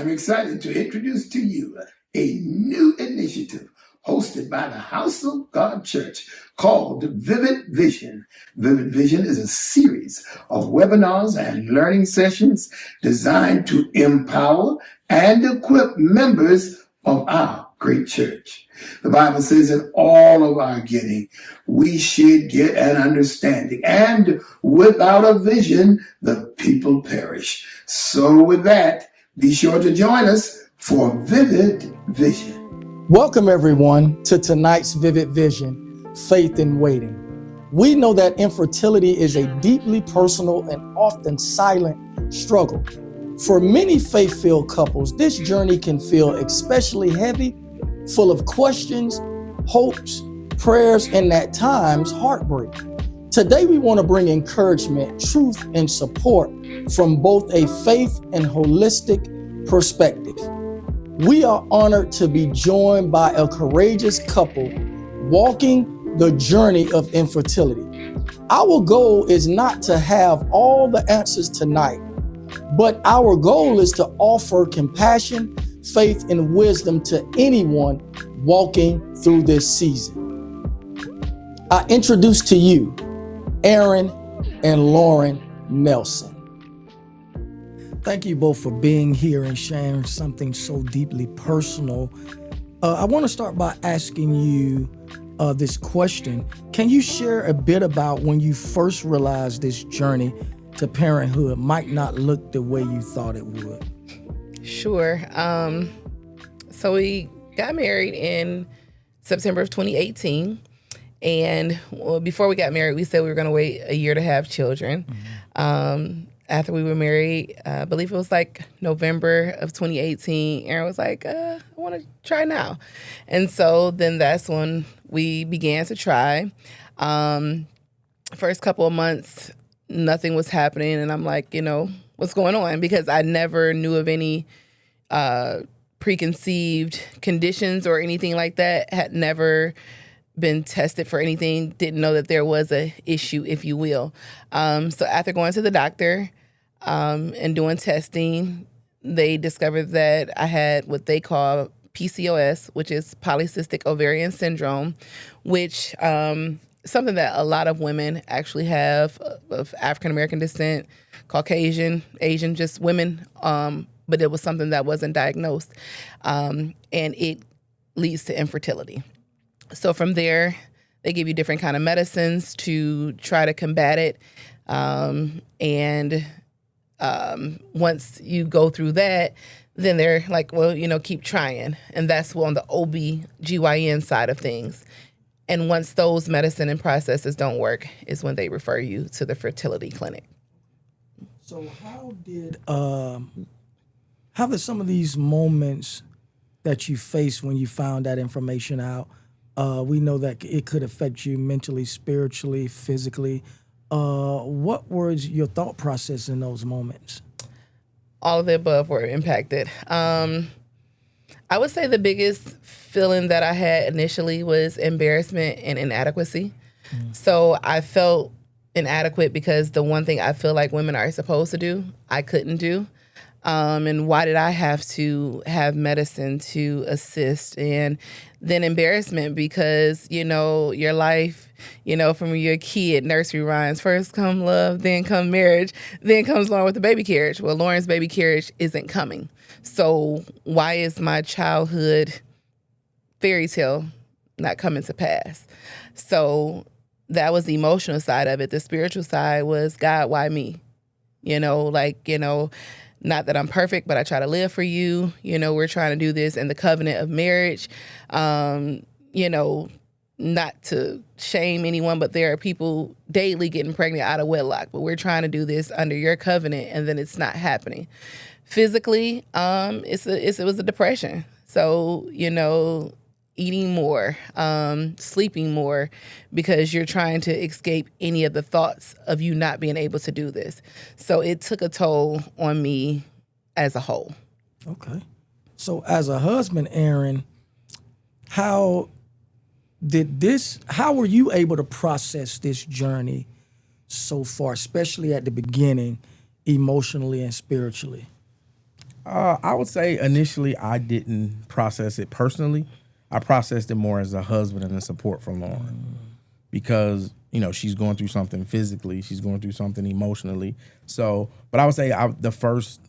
I'm excited to introduce to you a new initiative hosted by the House of God Church called Vivid Vision. Vivid Vision is a series of webinars and learning sessions designed to empower and equip members of our great church. The Bible says in all of our getting, we should get an understanding. And without a vision, the people perish. So with that, be sure to join us for Vivid Vision. Welcome, everyone, to tonight's Vivid Vision, Faith in Waiting. We know that infertility is a deeply personal and often silent struggle. For many faith-filled couples, this journey can feel especially heavy, full of questions, hopes, prayers, and at times heartbreak. Today, we want to bring encouragement, truth, and support from both a faith and holistic perspective. We are honored to be joined by a courageous couple walking the journey of infertility. Our goal is not to have all the answers tonight, but our goal is to offer compassion, faith, and wisdom to anyone walking through this season. I introduce to you Errin and Lauren Nelson. Thank you both for being here and sharing something so deeply personal. I want to start by asking you this question. Can you share a bit about when you first realized this journey to parenthood might not look the way you thought it would? Sure. So we got married in September of 2018. And before we got married, we said we were going to wait a year to have children. Mm-hmm. After we were married, I believe it was like November of 2018, Errin was like, I want to try now. And so then that's when we began to try. First couple of months, nothing was happening. And I'm like, what's going on? Because I never knew of any preconceived conditions or anything like that. Had never been tested for anything. Didn't know that there was a issue, if you will. So after going to the doctor and doing testing, they discovered that I had what they call PCOS, which is polycystic ovarian syndrome, which something that a lot of women actually have of African-American descent, Caucasian, Asian, just women, but it was something that wasn't diagnosed, and it leads to infertility. So from there, they give you different kind of medicines to try to combat it, and once you go through that, then they're like, well, keep trying. And that's on the OB/GYN side of things. And once those medicine and processes don't work is when they refer you to the fertility clinic. So how did some of these moments that you faced when you found that information out, we know that it could affect you mentally, spiritually, physically. What was your thought process in those moments? All of the above were impacted. I would say the biggest feeling that I had initially was embarrassment and inadequacy. Mm. So I felt inadequate because the one thing I feel like women are supposed to do, I couldn't do. And why did I have to have medicine to assist? And then embarrassment because, your life, from when you're a kid, nursery rhymes, first come love, then come marriage, then comes Lauren with the baby carriage. Well, Lauren's baby carriage isn't coming. So why is my childhood fairy tale not coming to pass? So that was the emotional side of it. The spiritual side was, God, why me? Not that I'm perfect, but I try to live for you. We're trying to do this in the covenant of marriage. Not to shame anyone, but there are people daily getting pregnant out of wedlock. But we're trying to do this under your covenant, and then it's not happening. Physically, it was a depression. So, eating more, sleeping more, because you're trying to escape any of the thoughts of you not being able to do this. So it took a toll on me as a whole. Okay. So as a husband, Errin, how were you able to process this journey so far, especially at the beginning, emotionally and spiritually? I would say initially I didn't process it personally. I processed it more as a husband and a support for Lauren because, she's going through something physically. She's going through something emotionally. So, but I would say the first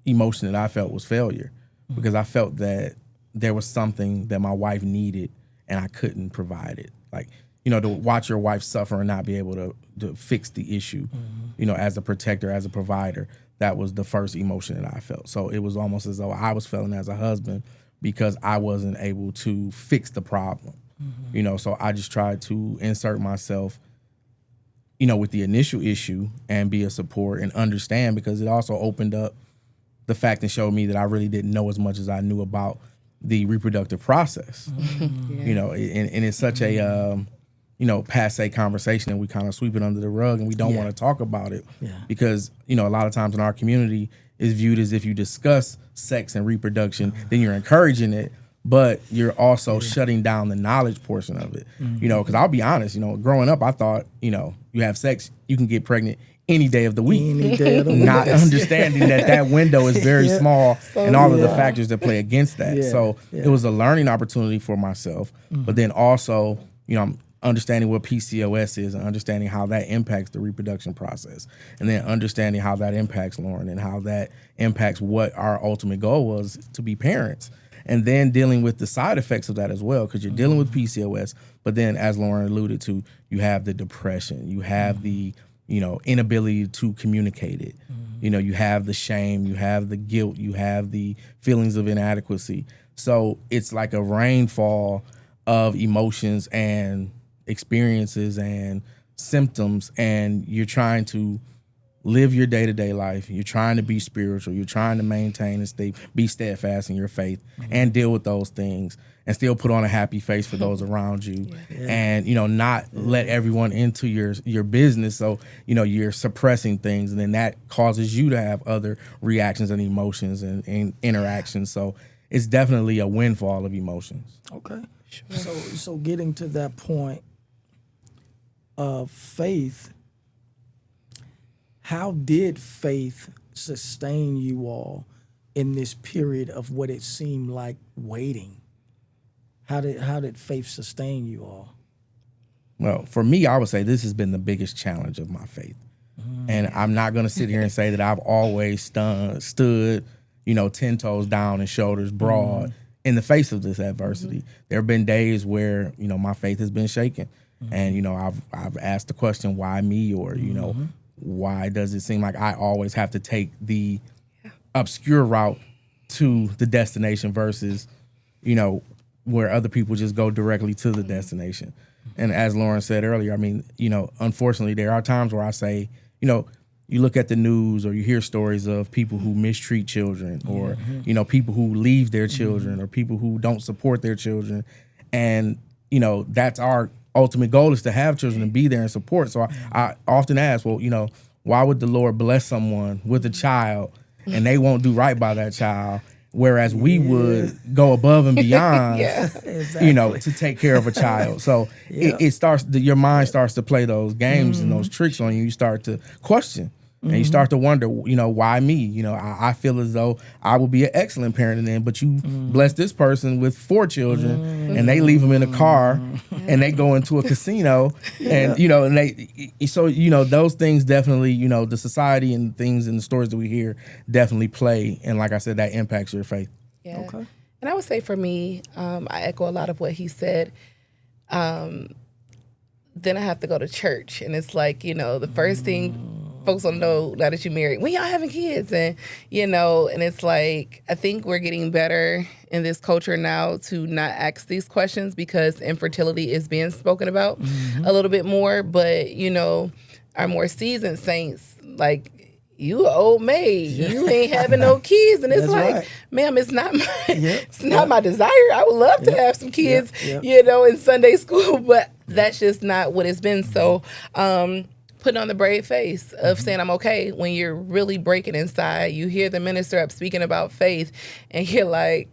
emotion that I felt was failure because I felt that there was something that my wife needed and I couldn't provide it. Like, to watch your wife suffer and not be able to fix the issue, as a protector, as a provider, that was the first emotion that I felt. So it was almost as though I was failing as a husband because I wasn't able to fix the problem. So I just tried to insert myself, with the initial issue and be a support and understand because it also opened up the fact and showed me that I really didn't know as much as I knew about the reproductive process. And it's such a passe conversation and we kind of sweep it under the rug and we don't want to talk about it because, a lot of times in our community is viewed as if you discuss sex and reproduction, then you're encouraging it, but you're also shutting down the knowledge portion of it. Because I'll be honest, growing up, I thought, you have sex, you can get pregnant any day of the week. Any day of the week. Not understanding that window is very small and all of the factors that play against that. So it was a learning opportunity for myself, but then also, I'm understanding what PCOS is and understanding how that impacts the reproduction process and then understanding how that impacts Lauren and how that impacts what our ultimate goal was to be parents. And then dealing with the side effects of that as well, because you're dealing with PCOS, but then as Lauren alluded to, you have the depression, you have the, inability to communicate it. You have the shame, you have the guilt, you have the feelings of inadequacy. So it's like a rainfall of emotions and experiences and symptoms, and you're trying to live your day-to-day life. You're trying to be spiritual. You're trying to maintain and be steadfast in your faith and deal with those things and still put on a happy face for those around you and, not let everyone into your business. So, you're suppressing things and then that causes you to have other reactions and emotions and interactions. So it's definitely a windfall of emotions. Okay. Sure. So getting to that point of faith, how did faith sustain you all in this period of what it seemed like waiting? How did faith sustain you all? Well, for me, I would say this has been the biggest challenge of my faith. And I'm not going to sit here and say that I've always stood, 10 toes down and shoulders broad in the face of this adversity. There have been days where, my faith has been shaken. And, I've asked the question, why me? Or, why does it seem like I always have to take the obscure route to the destination versus, where other people just go directly to the destination? And as Lauren said earlier, I mean, unfortunately, there are times where I say, you look at the news or you hear stories of people who mistreat children or, people who leave their children or people who don't support their children. And, that's our ultimate goal is to have children and be there and support. So I often ask, well, why would the Lord bless someone with a child and they won't do right by that child, whereas we would go above and beyond, to take care of a child. So it starts, your mind starts to play those games and those tricks on you. You start to question. And you start to wonder, why me? I feel as though I would be an excellent parent then, but you bless this person with 4 children and they leave them in a car and they go into a casino and, those things definitely, the society and things and the stories that we hear definitely play. And like I said, that impacts your faith. Yeah. Okay. And I would say for me, I echo a lot of what he said. Then I have to go to church and it's like, the first thing folks don't know now that you're married, when y'all having kids, and and it's like I think we're getting better in this culture now to not ask these questions because infertility is being spoken about a little bit more. But our more seasoned saints, like, you an old maid, you ain't having no kids, and it's ma'am, it's not my desire. I would love to have some kids, in Sunday school, but that's just not what it's been. So putting on the brave face of saying I'm okay when you're really breaking inside. You hear the minister up speaking about faith and you're like,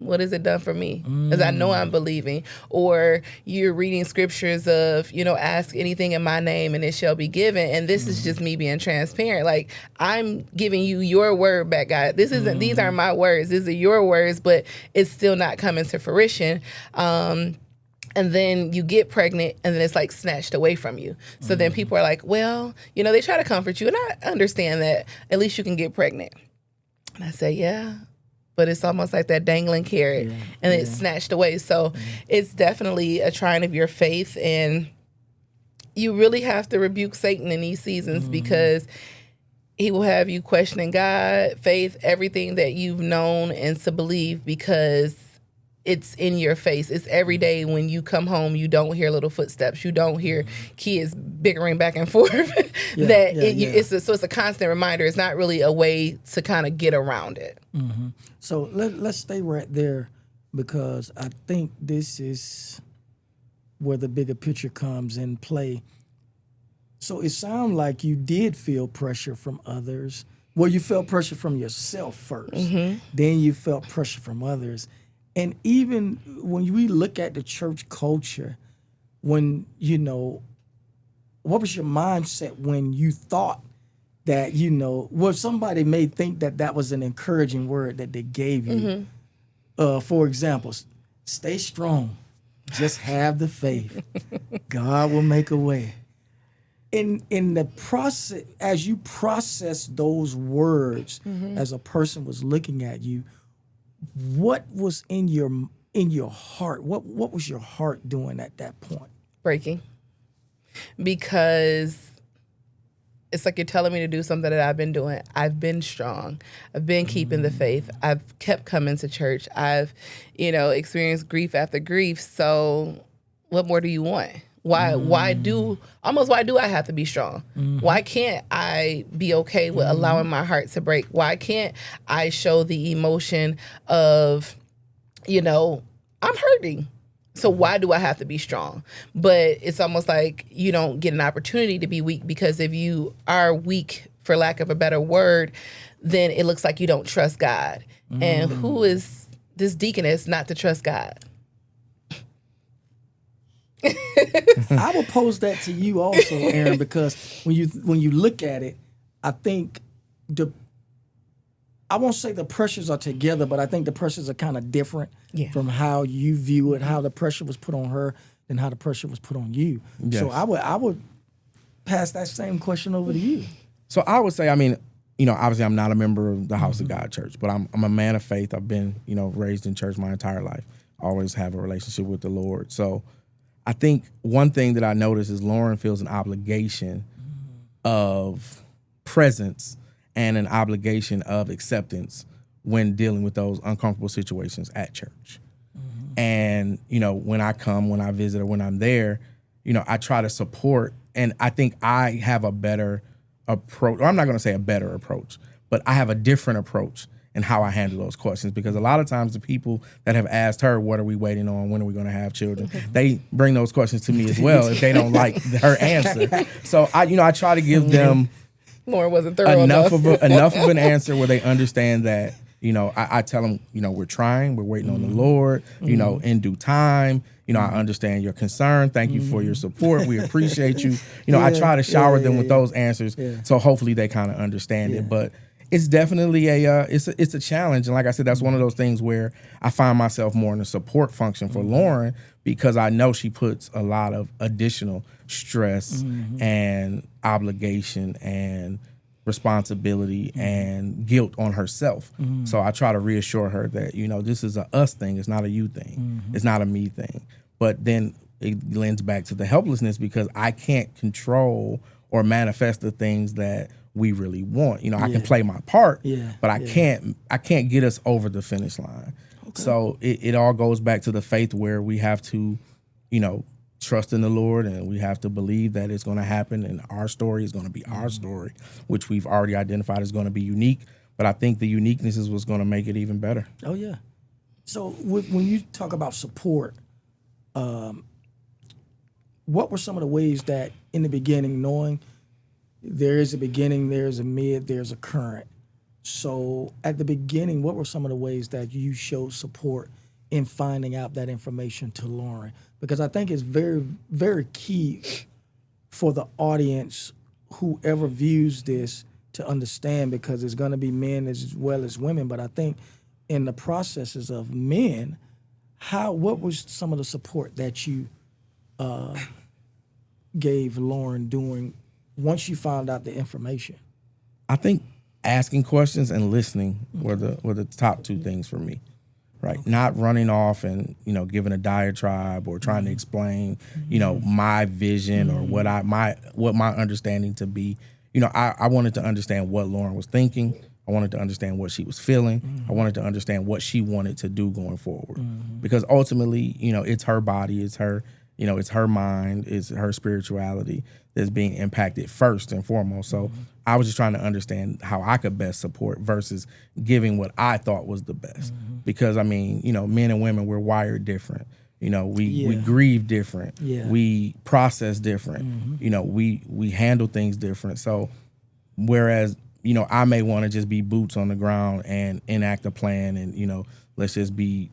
What has it done for me? Because I know I'm believing. Or you're reading scriptures of, ask anything in my name and it shall be given. And this is just me being transparent. Like, I'm giving you your word back, God. These aren't my words. These are your words, but it's still not coming to fruition. And then you get pregnant and then it's like snatched away from you. So then people are like, well, they try to comfort you. And I understand that at least you can get pregnant. And I say, yeah. But it's almost like that dangling carrot, and it's snatched away. So it's definitely a trying of your faith, and you really have to rebuke Satan in these seasons because he will have you questioning God, faith, everything that you've known and to believe, because it's in your face. It's every day when you come home, you don't hear little footsteps. You don't hear kids bickering back and forth. It's a constant reminder. It's not really a way to kind of get around it. Mm-hmm. So let's stay right there, because I think this is where the bigger picture comes in play. So it sounds like you did feel pressure from others. Well, you felt pressure from yourself first. Then you felt pressure from others. And even when we look at the church culture, what was your mindset when you thought that, somebody may think that was an encouraging word that they gave you. For example, stay strong, just have the faith. God will make a way. In the process, as you process those words, as a person was looking at you, what was in your heart? What was your heart doing at that point? Breaking. Because it's like you're telling me to do something that I've been doing. I've been strong. I've been keeping the faith. I've kept coming to church. I've, experienced grief after grief. So what more do you want? Why do I have to be strong? Why can't I be okay with allowing my heart to break? Why can't I show the emotion of, I'm hurting? So why do I have to be strong? But it's almost like you don't get an opportunity to be weak, because if you are weak, for lack of a better word, then it looks like you don't trust God. And who is this deaconess not to trust God? I will pose that to you also, Errin, because when you look at it, I think I won't say the pressures are together, but I think the pressures are kind of different from how you view it, how the pressure was put on her and how the pressure was put on you. Yes. So I would pass that same question over to you. So I would say, obviously I'm not a member of the House of God Church, but I'm a man of faith. I've been, raised in church my entire life. Always have a relationship with the Lord. So I think one thing that I noticed is Lauren feels an obligation of presence and an obligation of acceptance when dealing with those uncomfortable situations at church. And, when I visit or when I'm there, I try to support, and I think I have a better approach, or I'm not going to say a better approach, but I have a different approach in how I handle those questions, because a lot of times the people that have asked her, what are we waiting on? When are we going to have children? They bring those questions to me as well if they don't like her answer. So I try to give them Lauren wasn't thorough enough of an answer where they understand that, I tell them, we're trying, we're waiting on the Lord, in due time. I understand your concern. Thank you for your support. We appreciate you. I try to shower them with those answers. So hopefully they kind of understand it. But it's definitely it's a challenge. And like I said, that's one of those things where I find myself more in a support function for Lauren, because I know she puts a lot of additional stress and obligation and responsibility and guilt on herself. So I try to reassure her that, this is a us thing. It's not a you thing. It's not a me thing. But then it lends back to the helplessness, because I can't control or manifest the things that we really want. I can play my part, but I can't get us over the finish line. Okay. So it all goes back to the faith, where we have to, trust in the Lord, and we have to believe that it's going to happen, and our story is going to be our story, which we've already identified is going to be unique. But I think the uniqueness is what's going to make it even better. Oh, yeah. So when you talk about support, what were some of the ways that in the beginning, knowing there is a beginning, there's a mid, there's a current, So at the beginning, what were some of the ways that you showed support in finding out that information to Lauren? Because I think it's very, very key for the audience, whoever views this, to understand, because it's going to be men as well as women. But I think in the processes of men, what was some of the support that you gave Lauren doing once you found out the information? I think asking questions and listening were the top two things for me. Right. Okay. Not running off and, giving a diatribe or trying to explain, my vision or what my understanding to be. I wanted to understand what Lauren was thinking. I wanted to understand what she was feeling. I wanted to understand what she wanted to do going forward. Because ultimately, it's her body, it's her, it's her mind, it's her spirituality that's being impacted first and foremost. So I was just trying to understand how I could best support versus giving what I thought was the best. Because, men and women, we're wired different. We grieve different. Yeah. We process different. We handle things different. So whereas, I may want to just be boots on the ground and enact a plan and, let's just be,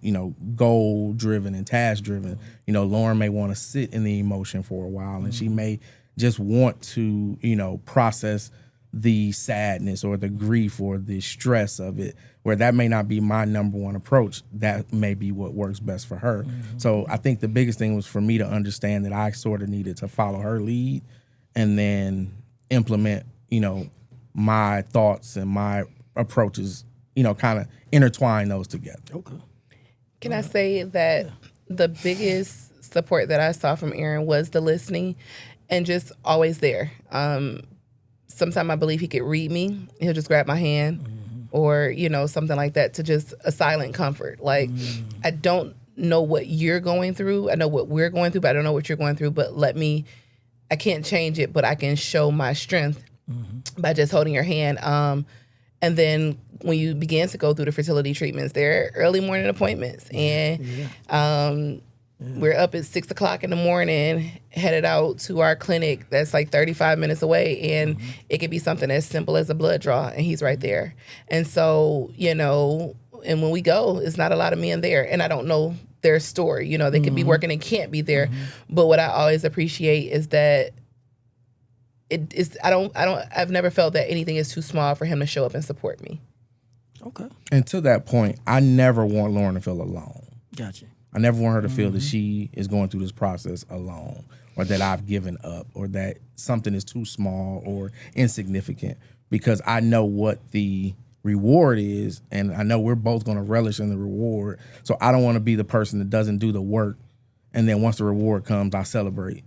goal driven and task driven. Lauren may want to sit in the emotion for a while and she may just want to, process the sadness or the grief or the stress of it, where that may not be my number one approach. That may be what works best for her. So I think the biggest thing was for me to understand that I sort of needed to follow her lead and then implement, my thoughts and my approaches, kind of intertwine those together. Okay. Can I say that the biggest support that I saw from Errin was the listening and just always there. Sometimes I believe he could read me. He'll just grab my hand or, something like that, to just a silent comfort. Like, I don't know what you're going through. I know what we're going through, but I don't know what you're going through. But I can't change it, but I can show my strength by just holding your hand. And then when you begin to go through the fertility treatments, they're early morning appointments. And we're up at 6 o'clock in the morning, headed out to our clinic that's like 35 minutes away. And it could be something as simple as a blood draw, and he's right there. And so, and when we go, it's not a lot of men there. And I don't know their story. They could be working and can't be there. But what I always appreciate is that I've never felt that anything is too small for him to show up and support me. Okay. And to that point, I never want Lauren to feel alone. Gotcha. I never want her to feel that she is going through this process alone, or that I've given up, or that something is too small or insignificant, because I know what the reward is, and I know we're both going to relish in the reward. So I don't want to be the person that doesn't do the work, and then once the reward comes, I celebrate.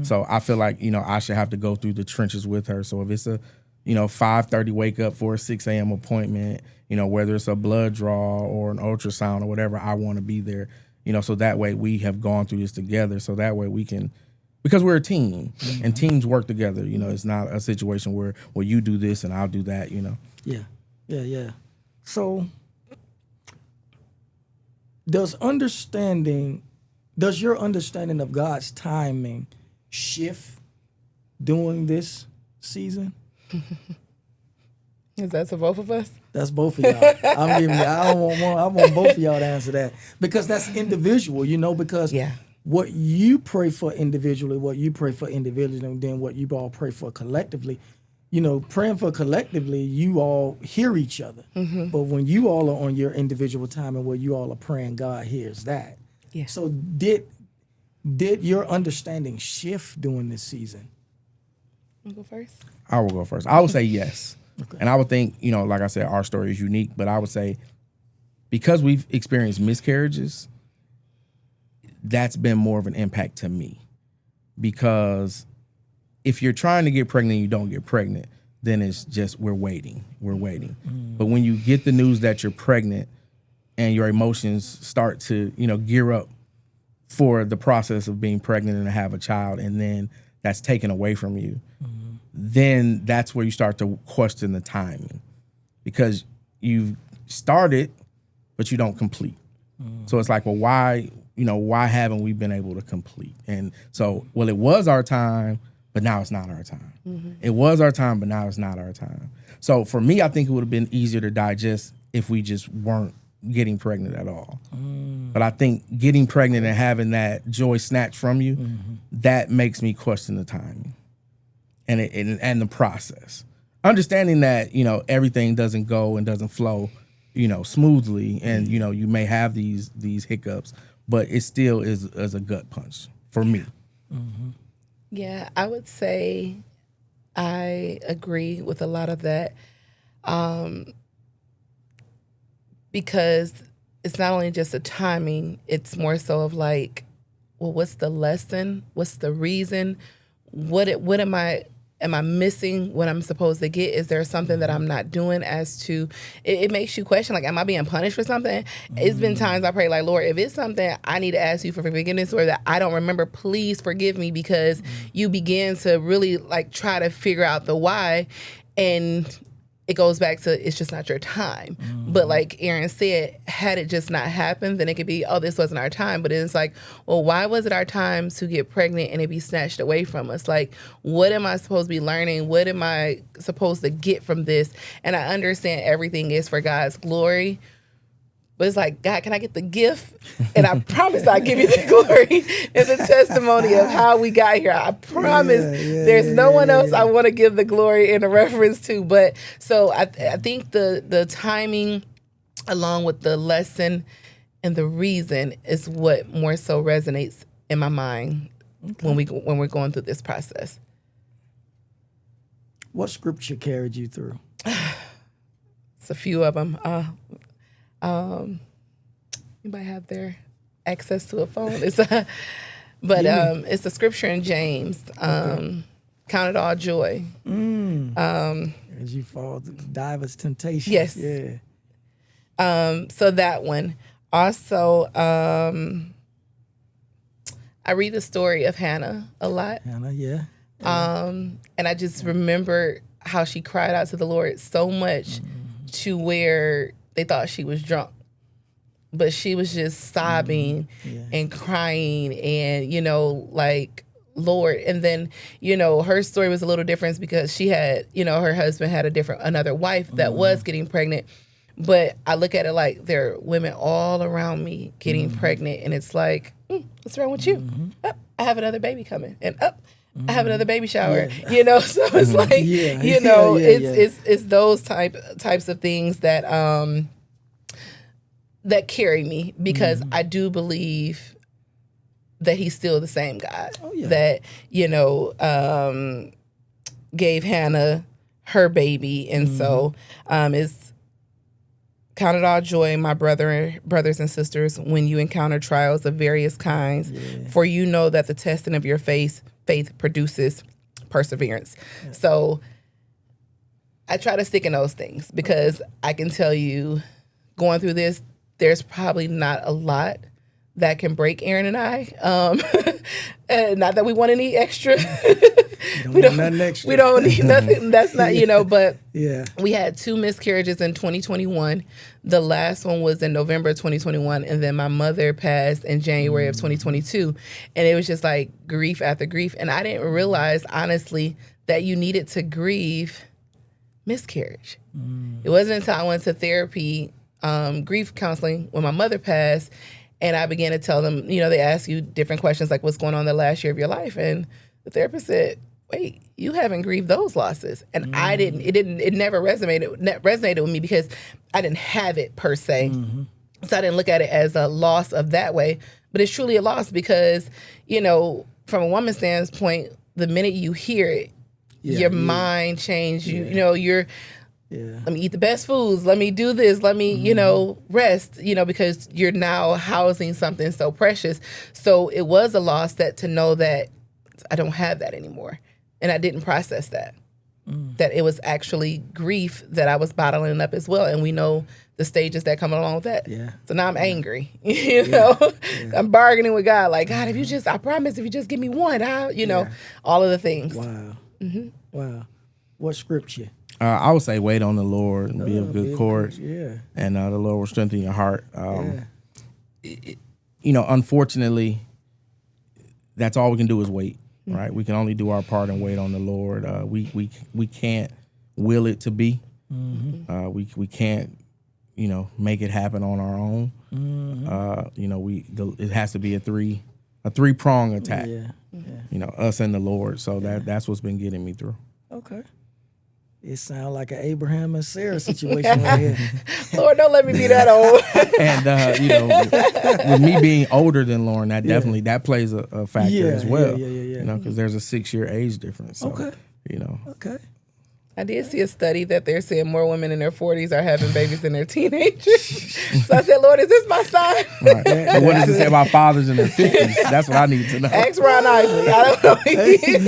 So I feel like, I should have to go through the trenches with her. So if it's a 5:30 wake up for a 6 a.m. appointment, whether it's a blood draw or an ultrasound or whatever, I want to be there. So that way we have gone through this together. So that way we can, because we're a team and teams work together. It's not a situation where, well, you do this and I'll do that, Yeah. So does your understanding of God's timing shift during this season? Is that for both of us? That's both of y'all. I want both of y'all to answer that, because that's individual, because what you pray for individually, and then what you all pray for collectively. Praying for collectively, you all hear each other. But when you all are on your individual time and where you all are praying, God hears that. Yeah. So did your understanding shift during this season? You go first? I will go first. I would say yes. Okay. And I would think, like I said, our story is unique, but I would say because we've experienced miscarriages, that's been more of an impact to me. Because if you're trying to get pregnant and you don't get pregnant, then it's just we're waiting. But when you get the news that you're pregnant and your emotions start to, gear up for the process of being pregnant and to have a child, and then that's taken away from you, then that's where you start to question the timing, because you've started, but you don't complete. So it's like, well, why haven't we been able to complete? And so, well, it was our time, but now it's not our time. It was our time, but now it's not our time. So for me, I think it would have been easier to digest if we just weren't getting pregnant at all. But I think getting pregnant and having that joy snatched from you, that makes me question the timing and the process. Understanding that, you know, everything doesn't go and doesn't flow, you know, smoothly, and you know, you may have these hiccups, but it still is a gut punch for me. Yeah, I would say I agree with a lot of that, because it's not only just the timing, it's more so of like, well, what's the lesson? What's the reason? What am I missing what I'm supposed to get? Is there something that I'm not doing? As to, it makes you question, like, am I being punished for something? It's been times I pray, like, Lord, if it's something I need to ask you for forgiveness or that I don't remember, please forgive me, because you begin to really like try to figure out the why, and it goes back to, it's just not your time. But like Errin said, had it just not happened, then it could be, oh, this wasn't our time. But it's like, well, why was it our time to get pregnant and it be snatched away from us? Like, what am I supposed to be learning? What am I supposed to get from this? And I understand everything is for God's glory. But it's like, God, can I get the gift? And I promise I'll give you the glory and the testimony of how we got here. I promise there's no one else I want to give the glory and the reference to. But so I think the timing along with the lesson and the reason is what more so resonates in my mind when we're going through this process. What scripture carried you through? It's a few of them. Anybody have their access to a phone? It's it's the scripture in James. Count it all joy. As you fall through divers temptations. Yes. Yeah. So that one. Also, I read the story of Hannah a lot. Hannah, yeah. And I just remember how she cried out to the Lord so much to where they thought she was drunk. But she was just sobbing and crying and, you know, like, Lord. And then, you know, her story was a little different because she had, you know, her husband had another wife that was getting pregnant. But I look at it like there are women all around me getting pregnant. And it's like, what's wrong with you? Oh, I have another baby coming. And I have another baby shower. Yeah. You know, so it's like, you know, it's those types of things that that carry me, because I do believe that he's still the same God that, you know, gave Hannah her baby. And so it's count it all joy, my brothers and sisters, when you encounter trials of various kinds, for you know that the testing of your faith produces perseverance. Yeah. So I try to stick in those things, because I can tell you, going through this, there's probably not a lot that can break Errin and I. And not that we want any extra. We don't need nothing. That's not, you know, but we had 2 miscarriages in 2021. The last one was in November of 2021. And then my mother passed in January of 2022. And it was just like grief after grief. And I didn't realize, honestly, that you needed to grieve miscarriage. It wasn't until I went to therapy, grief counseling, when my mother passed, and I began to tell them, you know, they ask you different questions like, what's going on in the last year of your life? And the therapist said, wait, you haven't grieved those losses. And it never resonated with me, because I didn't have it per se. So I didn't look at it as a loss of that way, but it's truly a loss, because, you know, from a woman's standpoint, the minute you hear it, your mind changes. You know, let me eat the best foods. Let me do this. Let me, you know, rest, you know, because you're now housing something so precious. So it was a loss to know that I don't have that anymore. And I didn't process that. That it was actually grief that I was bottling up as well. And we know the stages that come along with that. Yeah. So now I'm angry, you know, I'm bargaining with God. Like, God, I promise if you just give me one, you know, all of the things. Wow. Wow. What scripture? I would say wait on the Lord and be of good courage. And the Lord will strengthen your heart. You know, unfortunately, that's all we can do is wait. right? We can only do our part and wait on the Lord. We can't will it to be. We can't, make it happen on our own. It has to be a three-prong attack. Us and the Lord. So that's what's been getting me through. Okay. It sounds like an Abraham and Sarah situation right here. Lord, don't let me be that old. And with me being older than Lauren, that definitely that plays a factor as well. Because there's a 6-year age difference. So, Okay. Okay. I did see a study that they're saying more women in their 40s are having babies than their teenagers. So I said, Lord, is this my sign? Right. But what does it say about fathers in their 50s? That's what I need to know. Ask Ron Isley. I don't know. He's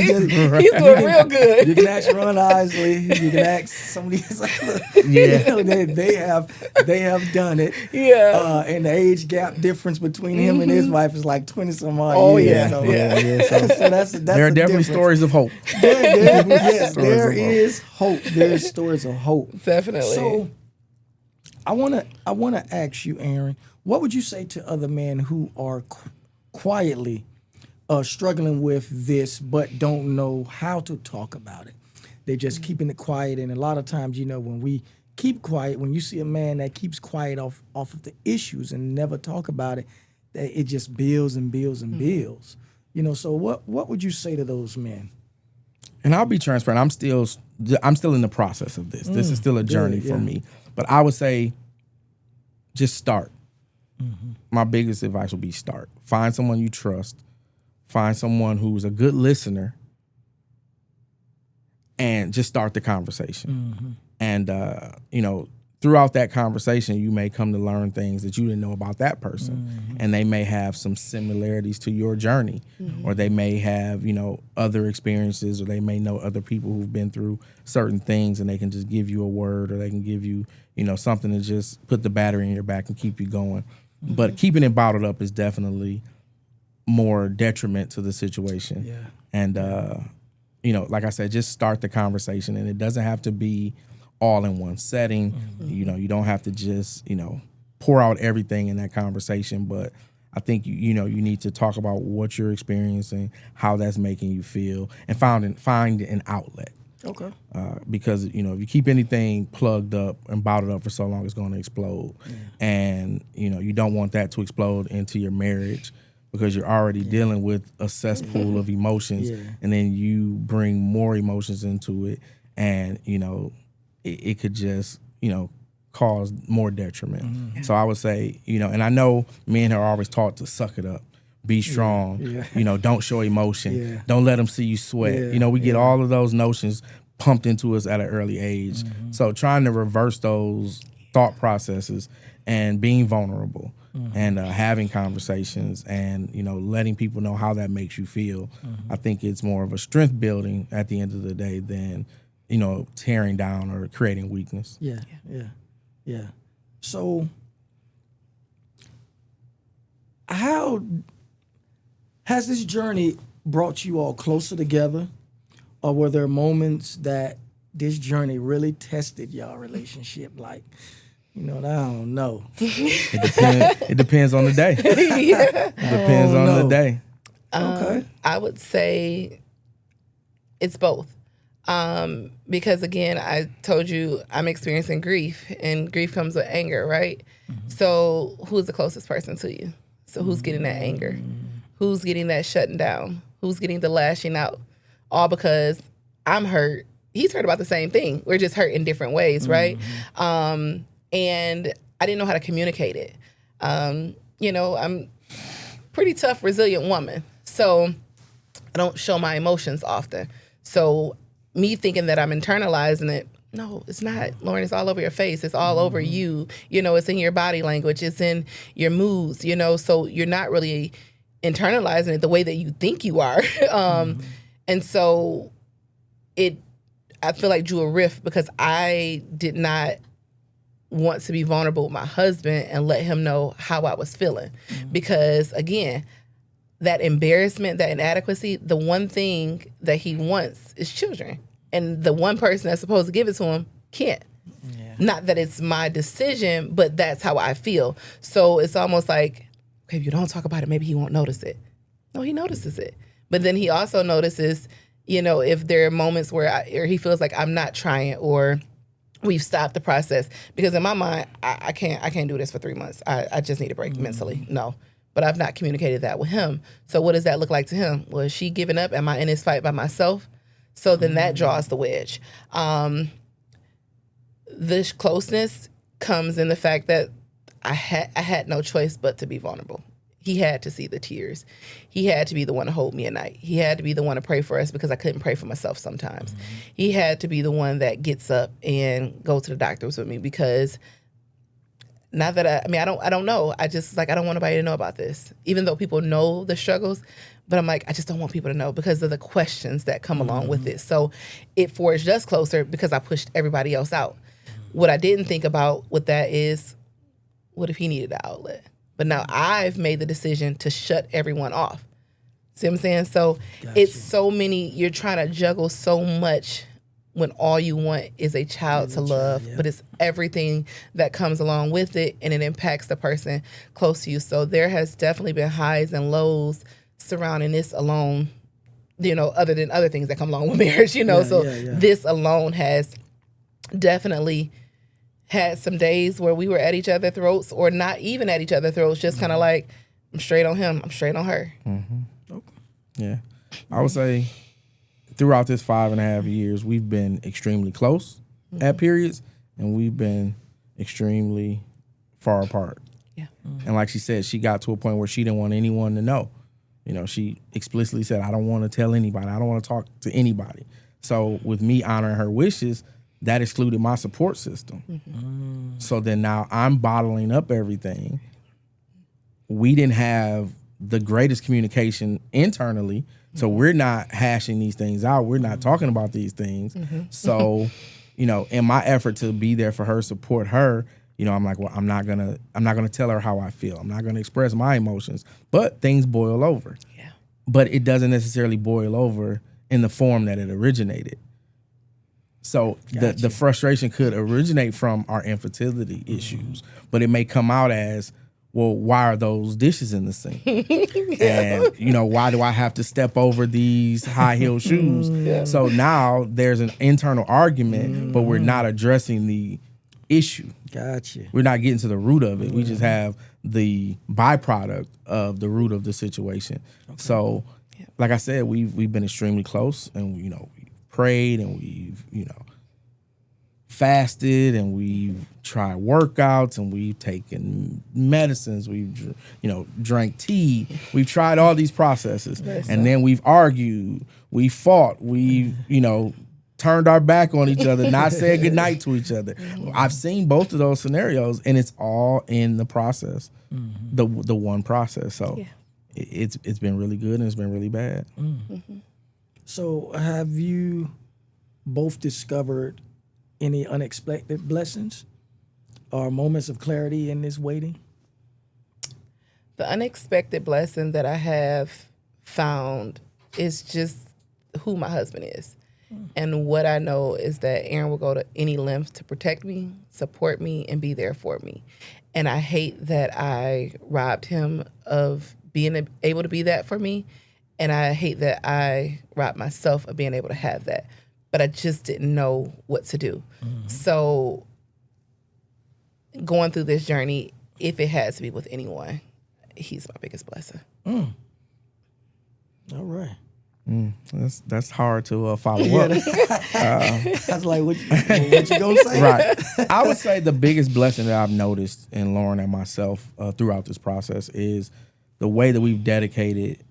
doing real good. You can ask Ron Isley. You can ask some of these other. They have done it. Yeah. And the age gap difference between him and his wife is like 20 some odd years. So that's there are definitely stories of hope. There is hope. There's stories of hope. Definitely. So I wanna ask you, Errin, what would you say to other men who are quietly struggling with this but don't know how to talk about it? They're just keeping it quiet, and a lot of times, when we keep quiet, when you see a man that keeps quiet off of the issues and never talk about it, that it just builds and builds and builds. So what would you say to those men? And I'll be transparent. I'm still in the process of this. This is still a journey for me. But I would say just start. My biggest advice would be start. Find someone you trust. Find someone who's a good listener. And just start the conversation. And, throughout that conversation, you may come to learn things that you didn't know about that person. And they may have some similarities to your journey. Or they may have, other experiences, or they may know other people who've been through certain things, and they can just give you a word, or they can give you, something to just put the battery in your back and keep you going. But keeping it bottled up is definitely more detriment to the situation. Yeah. And, like I said, just start the conversation, and it doesn't have to be all in one setting. You don't have to just, pour out everything in that conversation. But I think, you need to talk about what you're experiencing, how that's making you feel, and find an outlet. Okay. Because, if you keep anything plugged up and bottled up for so long, it's going to explode. And, you don't want that to explode into your marriage, because you're already dealing with a cesspool of emotions. And then you bring more emotions into it. And, it could just, cause more detriment. So I would say, and I know men are always taught to suck it up, be strong, don't show emotion, don't let them see you sweat. We get all of those notions pumped into us at an early age. So trying to reverse those thought processes and being vulnerable and having conversations and, letting people know how that makes you feel. I think it's more of a strength building at the end of the day than, tearing down or creating weakness. Yeah. So how has this journey brought you all closer together? Or were there moments that this journey really tested y'all relationship? Like, I don't know. It depends on the day. It depends on the day. Okay. I would say it's both. Because again, I told you I'm experiencing grief, and grief comes with anger, right? So who's the closest person to you? So who's getting that anger? Who's getting that shutting down? Who's getting the lashing out? All because I'm hurt. He's hurt about the same thing. We're just hurt in different ways, right? And I didn't know how to communicate it. I'm pretty tough, resilient woman. So I don't show my emotions often. So me thinking that I'm internalizing it, no, it's not. Lauren, it's all over your face. It's all over you. It's in your body language. It's in your moods, so you're not really internalizing it the way that you think you are. And so I feel like drew a rift because I did not want to be vulnerable with my husband and let him know how I was feeling. Because again, that embarrassment, that inadequacy, the one thing that he wants is children. And the one person that's supposed to give it to him can't. Not that it's my decision, but that's how I feel. So it's almost like, okay, if you don't talk about it, maybe he won't notice it. No, he notices it. But then he also notices, if there are moments where or he feels like I'm not trying, or we've stopped the process, because in my mind, I can't do this for 3 months. I just need a break mentally. No. But I've not communicated that with him. So what does that look like to him? Well, is she giving up? Am I in this fight by myself? So then that draws the wedge. This closeness comes in the fact that I had no choice but to be vulnerable. He had to see the tears. He had to be the one to hold me at night. He had to be the one to pray for us because I couldn't pray for myself sometimes. He had to be the one that gets up and go to the doctors with me, because not that I don't know. I just I don't want nobody to know about this, even though people know the struggles. But I'm like, I just don't want people to know because of the questions that come along with it. So it forged us closer because I pushed everybody else out. What I didn't think about with that is, what if he needed an outlet? But now I've made the decision to shut everyone off. See what I'm saying? So it's so many, you're trying to juggle so much when all you want is a child to love, but it's everything that comes along with it, and it impacts the person close to you. So there has definitely been highs and lows surrounding this alone, other than other things that come along with marriage, This alone has definitely had some days where we were at each other's throats, or not even at each other's throats, just kind of like, I'm straight on him, I'm straight on her. Mm-hmm. Okay. Yeah. I would say throughout this 5.5 years, we've been extremely close at periods, and we've been extremely far apart. Yeah. And like she said, she got to a point where she didn't want anyone to know. She explicitly said, I don't want to tell anybody. I don't want to talk to anybody. So with me honoring her wishes, that excluded my support system. Mm-hmm. So then now I'm bottling up everything. We didn't have the greatest communication internally, so we're not hashing these things out. We're not talking about these things. Mm-hmm. So, in my effort to be there for her, support her, I'm like, well, I'm not gonna tell her how I feel. I'm not gonna express my emotions. But things boil over. Yeah. But it doesn't necessarily boil over in the form that it originated. So the frustration could originate from our infertility issues, but it may come out as, well, why are those dishes in the sink? And, why do I have to step over these high-heeled shoes? Yeah. So now there's an internal argument, but we're not addressing the issue. Gotcha. We're not getting to the root of it. We just have the byproduct of the root of the situation. Okay. So, like I said, we've been extremely close, and, we prayed, and we've, fasted, and we've tried workouts, and we've taken medicines, we've drank tea, we've tried all these processes, and then we've argued, we fought, we've turned our back on each other, not said goodnight to each other. I've seen both of those scenarios, and it's all in the process, the one process. So it's been really good, and it's been really bad. So have you both discovered any unexpected blessings or moments of clarity in this waiting? The unexpected blessing that I have found is just who my husband is. And what I know is that Errin will go to any length to protect me, support me, and be there for me. And I hate that I robbed him of being able to be that for me. And I hate that I robbed myself of being able to have that. But I just didn't know what to do. Mm-hmm. So going through this journey, if it has to be with anyone, he's my biggest blessing. All right. That's hard to follow up. That's like, what you gonna say? Right. I would say the biggest blessing that I've noticed in Lauren and myself throughout this process is the way that we've dedicated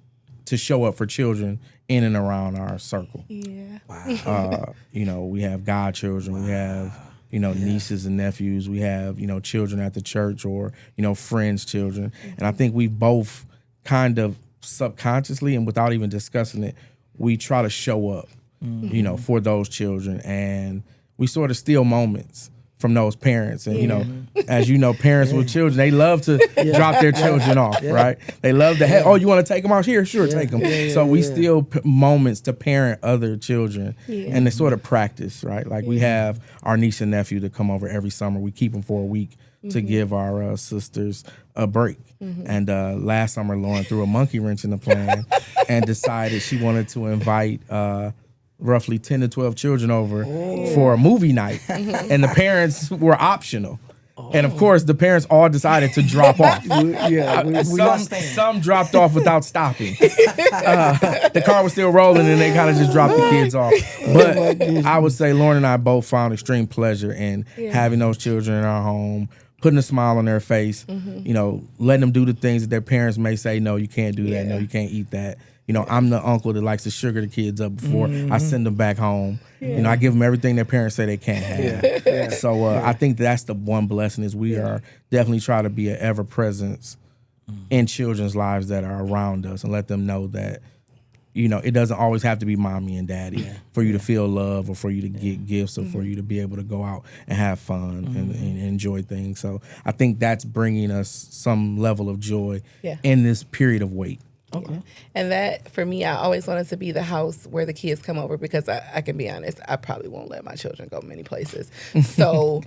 to show up for children in and around our circle. Yeah. Wow. We have godchildren. We have, nieces and nephews. We have, children at the church, or, friends' children. And I think we've both kind of subconsciously and without even discussing it, we try to show up, for those children. And we sort of steal moments from those parents. And, as parents with children, they love to drop their children off, right? They love to, hey, you want to take them out here? Sure, take them. So we steal moments to parent other children and to sort of practice, right? Like we have our niece and nephew that come over every summer. We keep them for a week to give our sisters a break. And last summer, Lauren threw a monkey wrench in the plan and decided she wanted to invite roughly 10 to 12 children over for a movie night. And the parents were optional. And of course, the parents all decided to drop off. Some dropped off without stopping. The car was still rolling, and they kind of just dropped the kids off. But I would say Lauren and I both found extreme pleasure in having those children in our home, putting a smile on their face, you know, letting them do the things that their parents may say, no, you can't do that, no, you can't eat that. You know, I'm the uncle that likes to sugar the kids up before I send them back home. You know, I give them everything their parents say they can't have. So I think that's the one blessing is we are definitely trying to be an ever presence in children's lives that are around us and let them know that, you know, it doesn't always have to be mommy and daddy for you to feel love or for you to get gifts or for you to be able to go out and have fun and enjoy things. So I think that's bringing us some level of joy in this period of wait. Okay. Yeah. And that, for me, I always wanted to be the house where the kids come over because I can be honest, I probably won't let my children go many places. So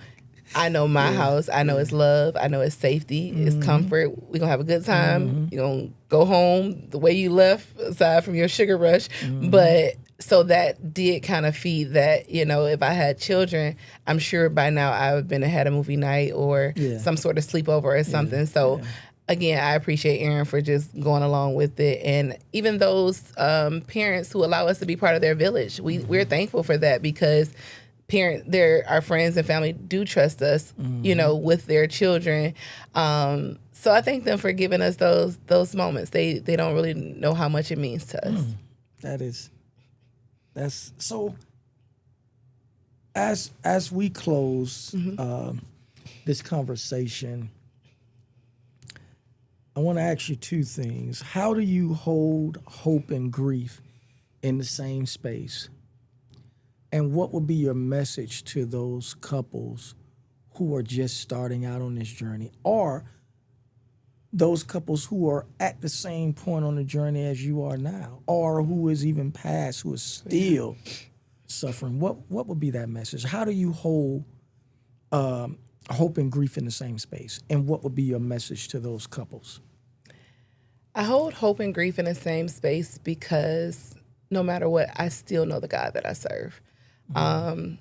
I know my house. I know it's love. I know it's safety. It's comfort. We're going to have a good time. You're going to go home the way you left, aside from your sugar rush. But so that did kind of feed that, you know, if I had children, I'm sure by now I would have had a movie night or some sort of sleepover or something. So again, I appreciate Errin for just going along with it. And even those parents who allow us to be part of their village, we're thankful for that because our friends and family do trust us, you know, with their children. So I thank them for giving us those moments. They don't really know how much it means to us. That's so. As we close this conversation, I want to ask you two things. How do you hold hope and grief in the same space? And what would be your message to those couples who are just starting out on this journey, or those couples who are at the same point on the journey as you are now, or who is even past, who is still suffering? What would be that message? How do you hold hope and grief in the same space? And what would be your message to those couples? I hold hope and grief in the same space because no matter what, I still know the God that I serve. And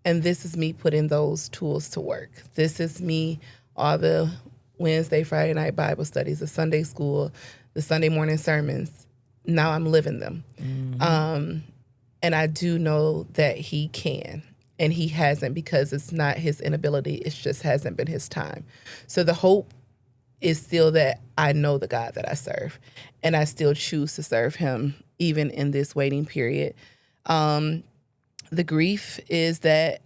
this is me putting those tools to work. This is me, all the Wednesday, Friday night Bible studies, the Sunday school, the Sunday morning sermons. Now I'm living them. And I do know that he can. And he hasn't, because it's not his inability. It just hasn't been his time. So the hope is still that I know the God that I serve. And I still choose to serve him even in this waiting period. The grief is that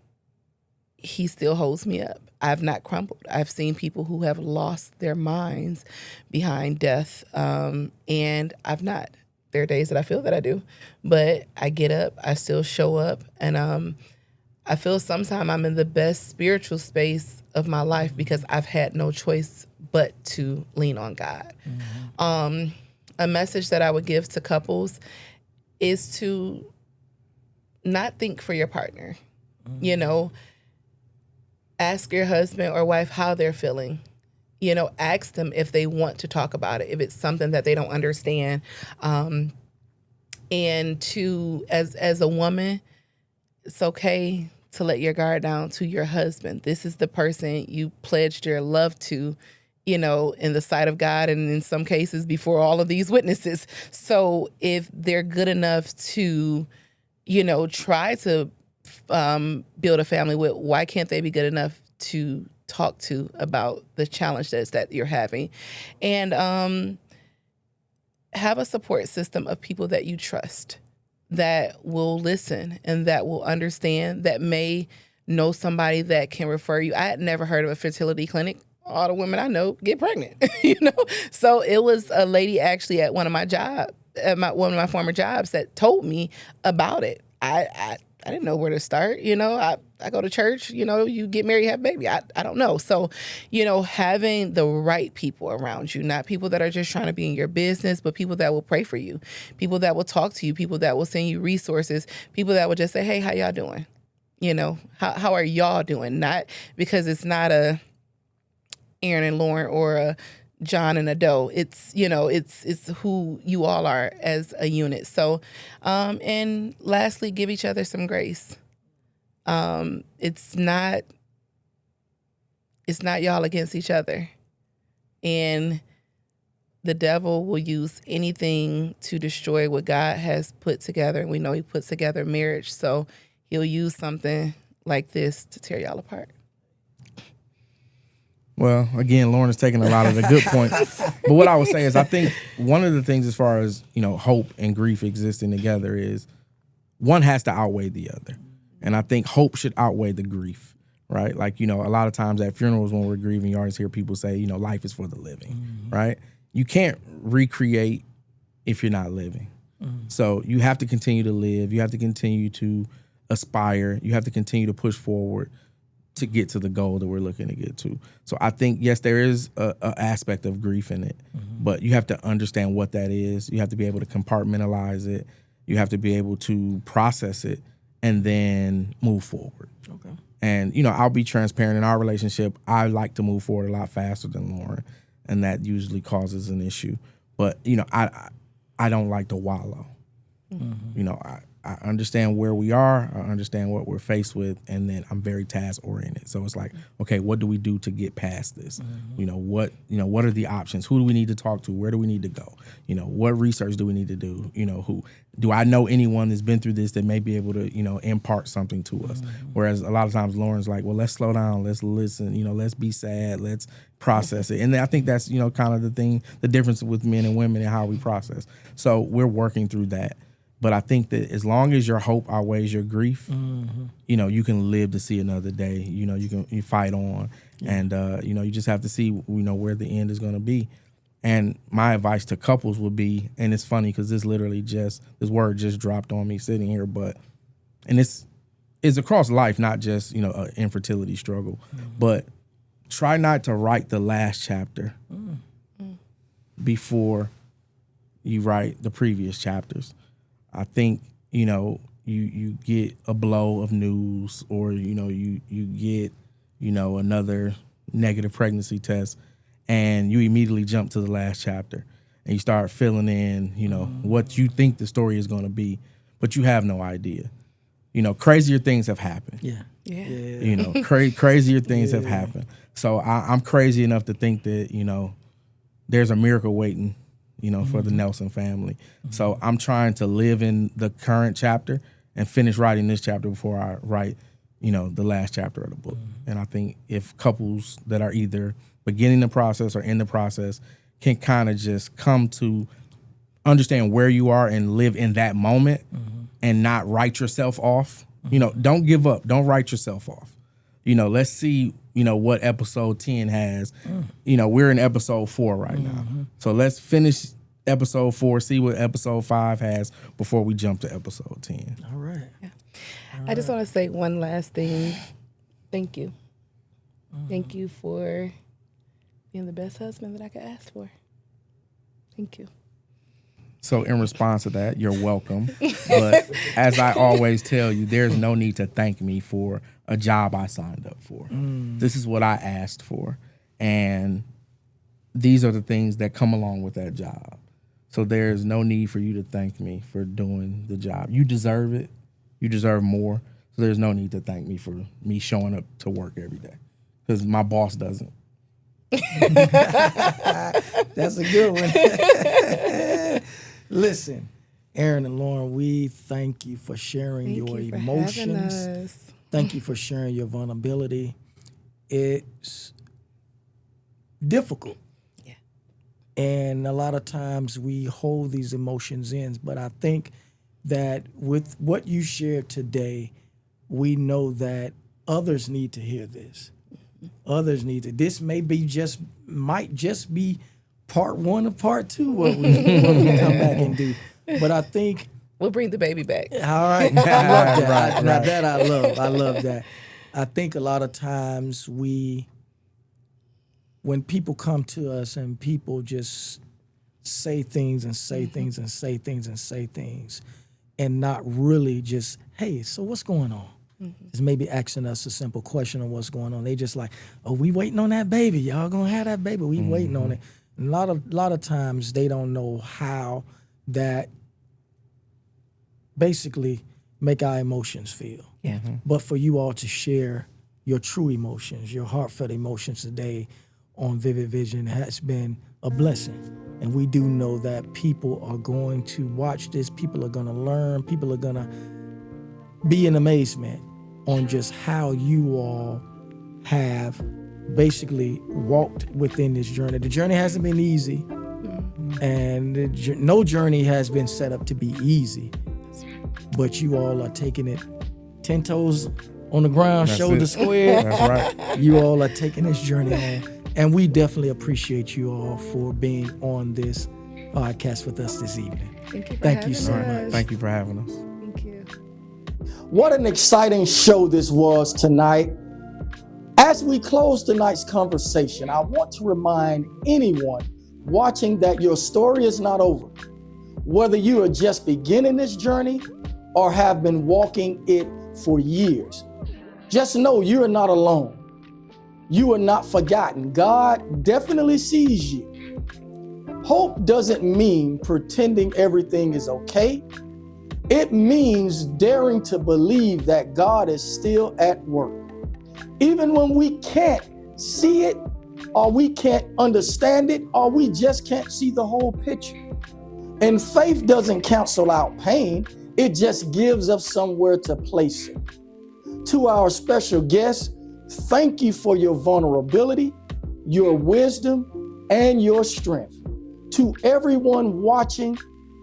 he still holds me up. I've not crumbled. I've seen people who have lost their minds behind death, and I've not. There are days that I feel that I do, but I get up, I still show up, and I feel sometimes I'm in the best spiritual space of my life because I've had no choice but to lean on God. A message that I would give to couples is to not think for your partner. You know, ask your husband or wife how they're feeling. You know, ask them if they want to talk about it, if it's something that they don't understand. And to, as a woman, it's okay to let your guard down to your husband. This is the person you pledged your love to, you know, in the sight of God and in some cases before all of these witnesses. So if they're good enough to, you know, try to build a family with, why can't they be good enough to talk to about the challenge that you're having? And have a support system of people that you trust, that will listen and that will understand, that may know somebody that can refer you. I had never heard of a fertility clinic. All the women I know get pregnant, you know? So it was a lady actually at one of my one of my former jobs that told me about it. I didn't know where to start, you know? I go to church, you know, you get married, have a baby. I don't know. So, you know, having the right people around you, not people that are just trying to be in your business, but people that will pray for you, people that will talk to you, people that will send you resources, people that will just say, hey, how y'all doing? how are y'all doing? Not because it's not a Errin and Lauren or a John and a Doe. It's, it's who you all are as a unit. So, and lastly, give each other some grace. It's not y'all against each other. And the devil will use anything to destroy what God has put together. And we know he puts together marriage. So he'll use something like this to tear y'all apart. Well, again, Lauren is taking a lot of the good points. But what I would say is I think one of the things as far as, hope and grief existing together is one has to outweigh the other. And I think hope should outweigh the grief, right? Like, a lot of times at funerals when we're grieving, you always hear people say, life is for the living, right? You can't recreate if you're not living. So you have to continue to live. You have to continue to aspire. You have to continue to push forward to get to the goal that we're looking to get to. So I think, yes, there is a aspect of grief in it, but you have to understand what that is. You have to be able to compartmentalize it. You have to be able to process it and then move forward. Okay. And, I'll be transparent in our relationship. I like to move forward a lot faster than Lauren, and that usually causes an issue. But, I don't like to wallow. I understand where we are. I understand what we're faced with, and then I'm very task oriented. So it's like, okay, what do we do to get past this? What are the options? Who do we need to talk to? Where do we need to go? What research do we need to do? Who do I know anyone that's been through this that may be able to, impart something to us? Whereas a lot of times Lauren's like, well, let's slow down, let's listen, let's be sad, let's process it. And I think that's, kind of the difference with men and women and how we process. So we're working through that. But I think that as long as your hope outweighs your grief, you can live to see another day. You fight on, and you just have to see where the end is going to be. And my advice to couples would be, and it's funny because this word just dropped on me sitting here, and it's across life, not just an infertility struggle, but try not to write the last chapter before you write the previous chapters. I think, you get a blow of news or, you get, another negative pregnancy test and you immediately jump to the last chapter and you start filling in, what you think the story is going to be, but you have no idea. Crazier things have happened. Yeah. Crazier things have happened. So I'm crazy enough to think that, there's a miracle waiting for the Nelson family. So I'm trying to live in the current chapter and finish writing this chapter before I write, the last chapter of the book. And I think if couples that are either beginning the process or in the process can kind of just come to understand where you are and live in that moment and not write yourself off, don't give up. Don't write yourself off. Let's see, what episode 10 has. We're in episode 4 right now. So let's finish episode 4, see what episode 5 has before we jump to episode 10. All right. Yeah. I just want to say one last thing. Thank you. Thank you for being the best husband that I could ask for. Thank you. So in response to that, you're welcome. But as I always tell you, there's no need to thank me for a job I signed up for. This is what I asked for. And these are the things that come along with that job. So there's no need for you to thank me for doing the job. You deserve it. You deserve more. So there's no need to thank me for me showing up to work every day because my boss doesn't. That's a good one. Listen, Errin and Lauren, we thank you for sharing your emotions. Thank you for sharing your vulnerability. It's difficult. Yeah. And a lot of times we hold these emotions in, but I think that with what you shared today, we know that others need to hear this. Others need to. This might just be part 1 of part 2 what we come back and do. But I think we'll bring the baby back. All right, I love that. Now that I love that. I think a lot of times when people come to us and people just say things and say things and say things and say things, and not really just, hey, so what's going on? is maybe asking us a simple question on what's going on. They just like, oh, we waiting on that baby. Y'all gonna have that baby. We waiting on it. And a lot of times they don't know how that basically make our emotions feel. Yeah. But for you all to share your true emotions, your heartfelt emotions today on Vivid Vision has been a blessing. And we do know that people are going to watch this, people are gonna learn, people are gonna be in amazement on just how you all have basically walked within this journey. The journey hasn't been easy, and no journey has been set up to be easy. But you all are taking it 10 toes on the ground, That's shoulder it. square. That's right. You all are taking this journey on. And we definitely appreciate you all for being on this podcast with us this evening. Thank you so All right. much. Thank you for having us. Thank you. What an exciting show this was tonight. As we close tonight's conversation, I want to remind anyone watching that your story is not over. Whether you are just beginning this journey or have been walking it for years, just know you are not alone. You are not forgotten. God definitely sees you. Hope doesn't mean pretending everything is okay. It means daring to believe that God is still at work. Even when we can't see it, or we can't understand it, or we just can't see the whole picture. And faith doesn't cancel out pain. It just gives us somewhere to place it. To our special guests, thank you for your vulnerability, your wisdom, and your strength. To everyone watching,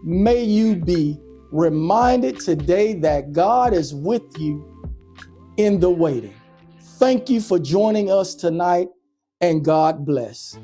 may you be reminded today that God is with you in the waiting. Thank you for joining us tonight, and God bless.